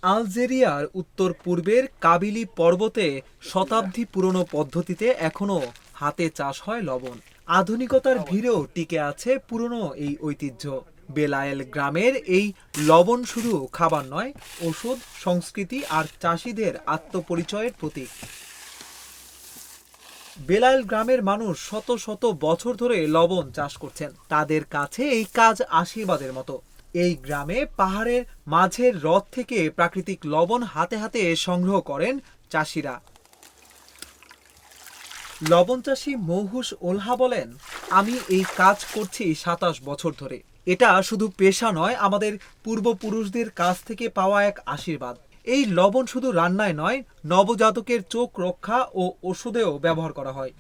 আলজেরিয়ার উত্তর পূর্বের কাবিলি পর্বতে শতাব্দী পুরনো পদ্ধতিতে এখনো হাতে চাষ হয় লবণ। আধুনিকতার ভিড়েও টিকে আছে পুরনো এই ঐতিহ্য। বেলায়েল গ্রামের এই লবণ শুধু খাবার নয়, ওষুধ, সংস্কৃতি আর চাষিদের আত্মপরিচয়ের প্রতীক। বেলায়েল গ্রামের মানুষ শত শত বছর ধরে লবণ চাষ করছেন। তাদের কাছে এই কাজ আশীর্বাদের মতো। এই গ্রামে পাহাড়ের মাঝের হ্রদ থেকে প্রাকৃতিক লবণ হাতে হাতে সংগ্রহ করেন চাষিরা। লবণ চাষি মৌহুস ওলহা বলেন, আমি এই কাজ করছি ২৭ বছর ধরে। এটা শুধু পেশা নয়, আমাদের পূর্বপুরুষদের কাছ থেকে পাওয়া এক আশীর্বাদ। এই লবণ শুধু রান্নায় নয়, নবজাতকের চোখ রক্ষা ও ওষুধেও ব্যবহার করা হয়।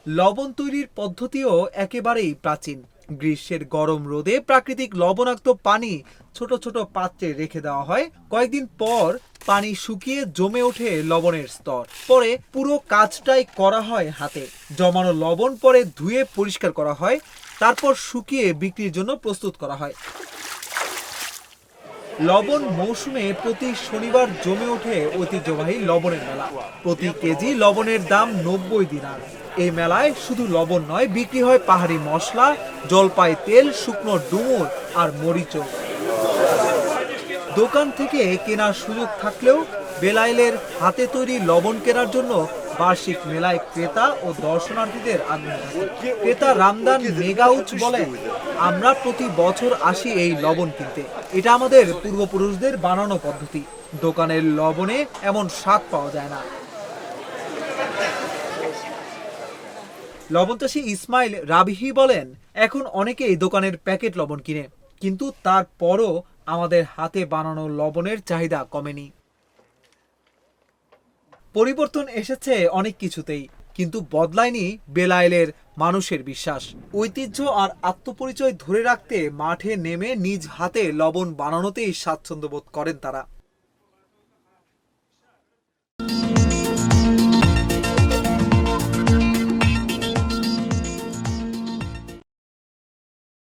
লবণ তৈরির পদ্ধতিও একেবারেই প্রাচীন। গ্রীষ্মের গরম রোদে প্রাকৃতিক লবণাক্ত পানি ছোট ছোট পাত্রে রেখে দেওয়া হয়। কয়েকদিন পর পানি শুকিয়ে জমে ওঠে লবণের স্তর। পরে পুরো কাজটাই করা হয় হাতে। জমানো লবণ পরে ধুয়ে পরিষ্কার করা হয়, তারপর শুকিয়ে বিক্রির জন্য প্রস্তুত করা হয়। লবণ মৌসুমে প্রতি শনিবার জমে ওঠে ঐতিহ্যবাহী লবণের মেলা। প্রতি কেজি লবণের দাম ৯০ দিনার। এই মেলায় শুধু লবণ নয়, বিক্রি হয় পাহাড়ি মশলা, জলপাই তেল, শুকনো ডুমুর আর মরিচও। দোকান থেকে কেনার সুযোগ থাকলেও বেলায়েলের হাতে তৈরি লবণ কেনার জন্য বার্ষিক মেলায় ক্রেতা ও দর্শনার্থীদের আগ্রহ থাকে। ক্রেতা রামদান মেগাউচ বলেন, আমরা প্রতি বছর আসি এই লবণ কিনতে। এটা আমাদের পূর্বপুরুষদের বানানো পদ্ধতি। দোকানের লবণে এমন স্বাদ পাওয়া যায় না। লবণ চাষী ইসমাইল রাবিহি বলেন, এখন অনেকেই দোকানের প্যাকেট লবণ কিনে, কিন্তু তারপরও আমাদের হাতে বানানো লবণের চাহিদা কমেনি। পরিবর্তন এসেছে অনেক কিছুতেই, কিন্তু বদলায়নি বেলায়েলের মানুষের বিশ্বাস। ঐতিহ্য আর আত্মপরিচয় ধরে রাখতে মাঠে নেমে নিজ হাতে লবণ বানানোতেই স্বাচ্ছন্দ্য বোধ করেন তারা।